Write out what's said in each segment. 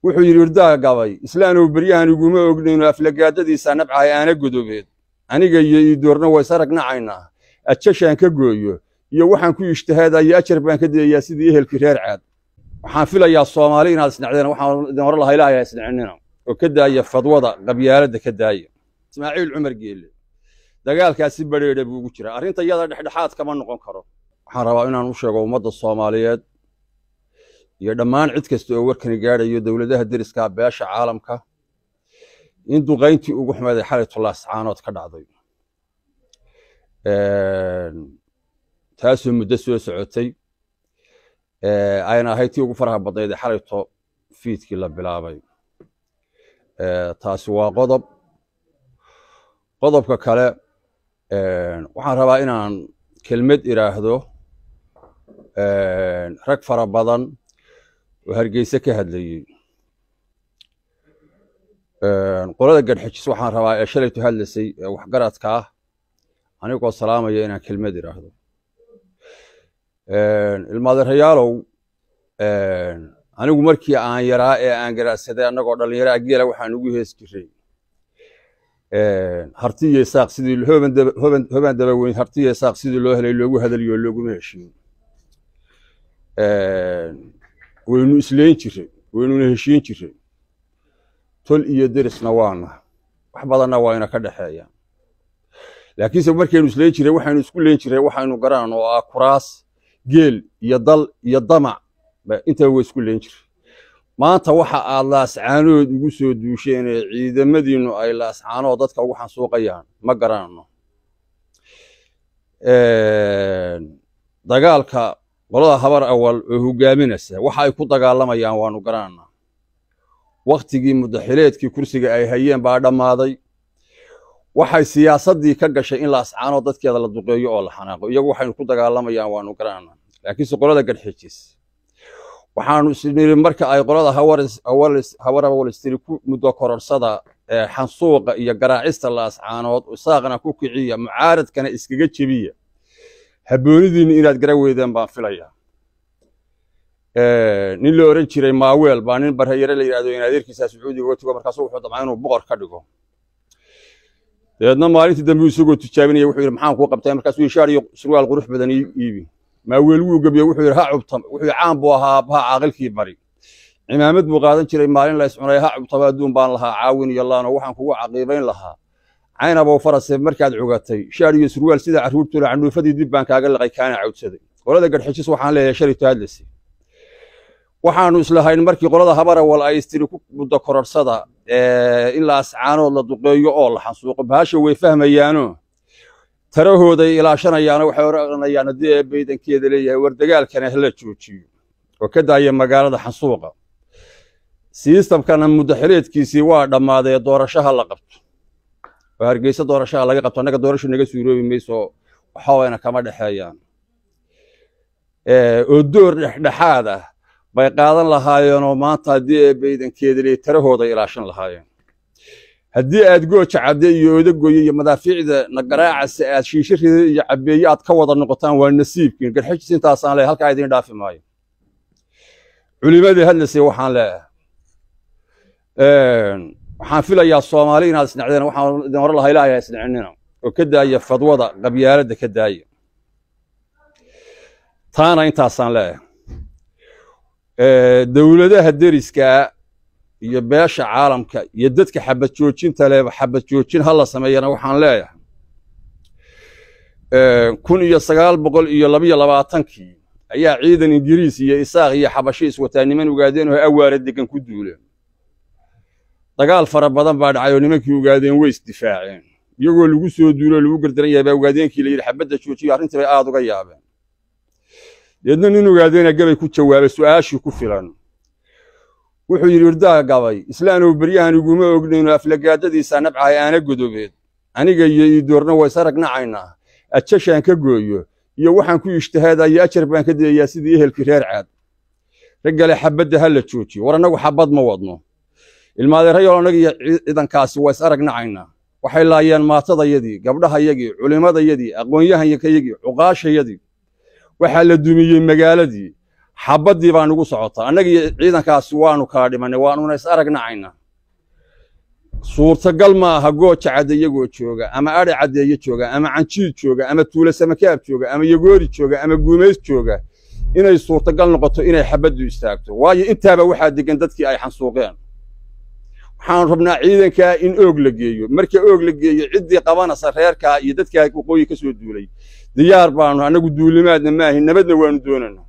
wuxuu yiri irdaa gabay islaanu baryahan iguma ognayn aflagaadadiisa nabcay aana gudobeed aniga iyo doorna way saragnacayna ajashan ka gooyo iyo waxaan ku ijtihaaday ajar baan ka diyayaa sidii ehelkii reer caad waxaan filayaa Soomaali inaad isnacdeen waxaan idin hor lahaa ilaahay isnacinina oo ka daaya fadwada qabyaalada ka daaya Ismaaciil Umar Geelle dagaalkaasi bareeray buu ugu jiraa arrinta iyada dhexdhexaad kama noqon karo waxaan rabaa inaan u sheego ummadda Soomaaliyeed iyo dhammaan cid kasta oo warkan gaarayo dawladaha dariska beesha caalamka in duqeyntii ugu xumeeday xalaytullah sacaanood ka dhacday taasoo muddo soo socotay ayna ahayd tii ugu faraha badnayd xalayto fiidkii la bilaabay taasi waa qodobka kale waxaan rabaa inaan kelmad iraahdo rag fara badan oo Hargeysa ka hadlayay qolada gadxijis waxaan rabaa ee shalaytu hadlaysay wax garadka ah anigoo salaamaya inaan kelmad iraahdo ilmaadareyaalow anigu markii aan yaraa ee aan garaadsaday anagoo dhalinyaro geela waxaan ugu hees jiray hartiye saaq sidii hoban daba weyn hartiye saaq sidii loo helay loogu hadaliyo loogu heshiin waynu isleen jiray waynu heshiin jiray tol iyo derisna waana wax badanna waa ina ka dhaxeeya laakiin se markaynu isleen jiray waxaanu isku leen jiray waxaanu garaan oo ah kuraas geel iyo dal iyo damac inta way isku leen jiray maanta waxa aad laascaanood ugu soo duusheen ciidamadiinu ay laascaanood dadka ugu xansuuqayaan ma garanno dagaalka qolada habar awal oo hogaaminaysa waxa ay ku dagaalamayaan waanu garanna waqtigii mudaxileedkii kursiga ay hayeen baa dhamaaday waxay siyaasadii ka gashay in laascaanood dadkeeda la duqeeyo oo la xanaaqo iyagu waxay ku dagaalamayaan waanu garanna laakiin qolada gadxijis waxaanu isniri marka ay qolada hawar awal istiri ku muddo kororsada xansuuqa iyo garaacista laascaanood saaqna ku kiciya mucaaradkana iskaga jabiya haboonidiin inaad garaweydeen baan filayaa nin la oran jiray maaweel baa nin barhayare la yiraahdo in adeerkiisa Sacuudiga uga tago markaas wuxuu damcay inuu boqor ka dhigo deedna maalintii dambe isagoo tijaabinaya wuxuu yiri maxaan ku qabtay markaas uu ishaar iyo surwaal qurux badan iibi maaweel wuu gabiyo wuxuu yiri ha cubtam wuxuu caan buu ahaa baa aqalkii bari cimaamad buu qaadan jiray maalin la iscunay ha cubtam aduun baan lahaa caawin iyo laana waxaan kugu caqiibayn lahaa aynaba farasay markaad cugatay shaar iyo surwaal sida caruurtu la canuufadii dib baan kaaga laqay kaana cawdsaday qolada gadxijis waxaan leeyahay sharito hadlasi waxaanu islahayn markii qolada habar awal ay istiri ku muddo kororsada in laascaanood la duqeeyo oo la xansuuqo baasha way fahmayaano tarahooda ilaashanayaan waxay oranayaan hadii baydankeeda leeyahay war dagaalkana la joojiyo oo ka daaya magaalada xansuuqa systemkana mudaxileedkiisii waa dhamaaday doorashaha la qabto Hargeysa doorashaha laga qabto anaga doorasho naga suuroobi mayso waxa wayna kama dhaxeeyaan oo door dhexdhexaad ah bay qaadan lahaayeen oo maanta hadii baydankeeda leeyahay tarahooda ilaashan lahaayeen haddii aad gooja caday iyo odagoyo iyo madaafiicda nagaraacas aad shiishirida iyo cabeeyo aad ka wada noqotaan waa nasiibkiin gadxijis intaas aan leeyahay halka ay idin dhaafi maayo culimadii hadlaysay waxaan leeyahay waxaan filayaa Soomaali inaad isnacdeen waxaan idin hor lahaa ilaahay isnacinina oo ka daaya fadwada qabyaalada ka daaya taana intaas aan leeyahay dawladaha dariska iyo beesha caalamka iyo dadka xabad joojinta leh xabad joojin hal la sameeyana waxaan leeyahay 1922 ayaa ciidan Ingiriis iyo Isaaq iyo Xabashi iswataaniman ugaadeen oo awaare degan ku duuleen dagaal fara badan baa dhacay oo nimankii ugaadeen way isdifaaceen iyagoo lagu soo duulo lagu gardaran yahay ugaadeenkii la yiri xabadda joojiyo arrintii bay aad uga yaabeen deedna nin ugaadeena gabay ku jawaabay su'aashii ku filan wuxuu yiri irdaa gabay islaanu baryahan iguma ognayn aflagaadadiisa nabcay aana gudobeed aniga iyo doorna way saragnacayna ajashan ka gooyo iyo waxaan ku ijtihaaday ajar baan ka diyayaa sidii ehelkii reer caad ragale xabadda hal la joojiyo war anagu xabad ma wadno ilmaadeerayaal anaga ciidankaasi way saragnacayna waxay laayeen maatadayadii gabdhahayagii culimadayadii aqoon-yahanayagii cuqaashayadii waxa la dumiyay magaaladii xabadii baan ugu socotaa annaga ciidankaasi waanu kala dhimanay waanuna is aragnacayna suurtagal ma aha gooja cadayagoo jooga ama ari cadeeyo jooga ama canjiid jooga ama tuula samakaab jooga ama yagoori jooga ama guumeys jooga inay suurtagal noqoto inay xabadu istaagto waayo intaaba waxaa degan dadkii ay xansuuqeen waxaan rabnaa ciidanka in oog la geeyo marka oog la geeyo cidii qabanaysa reerka iyo dadka waqooyi ka soo duulay diyaar baanu anagu duulimaadna ma ahin nabadna waanu doonanaa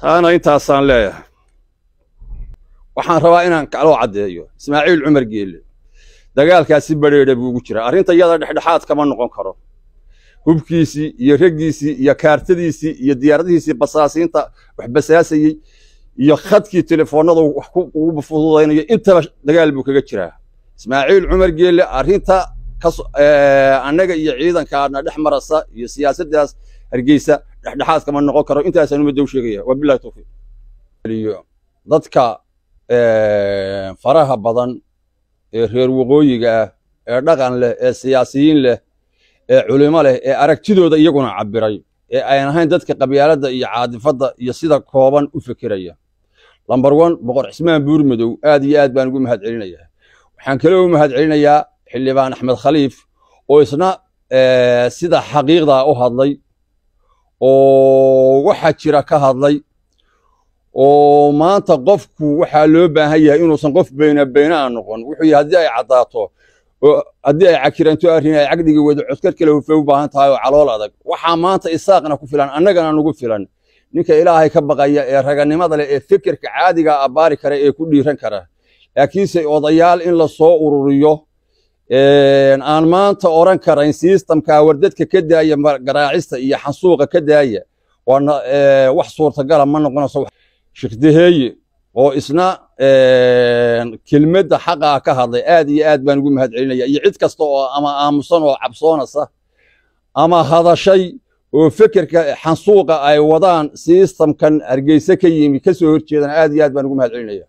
taana intaasaan leeyahay waxaan rabaa inaan kaloo cadeeyo Ismaaciil Cumar Geelle dagaalkaasi bareedha buu ugu jiraa arrinta iyada dhexdhexaad kama noqon karo hubkiisi iyo raggiisi iyo kaartadiisi iyo diyaaradihiisi basaasiinta wax basaasayay iyo khadkii telefoonada wax ugu fududeynayo intaba dagaal buu kaga jiraa Ismaaciil Cumar Geelle arrinta annaga iyo ciidankaana dhex marasa iyo siyaasadaas Hargeysa dhexdhexaad kama noqon karo intaas aanu madow sheegaya wabillahi tawfiiq dadka faraha badan ee reer waqooyiga ee dhaqan leh ee siyaasiyiin leh ee culimo leh ee aragtidooda iyaguna cabiray ee aan ahayn dadka qabyaaladda iyo caadifada iyo sida kooban u fikiraya number 1 boqor Cismaan Buurmadow aad iyo aad baan ugu mahad celinayaa waxaan kale u mahad celinayaa xildhibaan Axmed Khaliif oo isna sida xaqiiqda u hadlay oo waxa jira ka hadlay oo maanta qofku waxa loo baahan yahay inuu san qof beena noqon wuxuu yahay hadii ay cadaato oo hadii ay cakiranto arrin ay caqdiga wada codkar kale u baahan tahay oo calool adag waxa maanta isaaqna ku filan annagana nagu filan ninka Ilaahay ka baqaya ee raganimada leh ee fikirka caadiga abaari kara ee ku dhiiran kara laakiin say odayaal in la soo ururiyo aan maanta oran karayn systemka wardadka ka daaya garaacista iyo xasuuqa ka daaya wana wax suurtagal ma noqonayso shirkadeeye oo isna kelmadda xaqa ka hadlay aad iyo aad baan ugu mahad celinayaa iyo cid kasta oo ama aamusan oo cabsoonaysa ama hadashay oo fikirka xasuuqa ay wadaan systemkan Hargeysa ka yimi ka soo horjeedana aad iyo aad baan ugu mahad celinayaa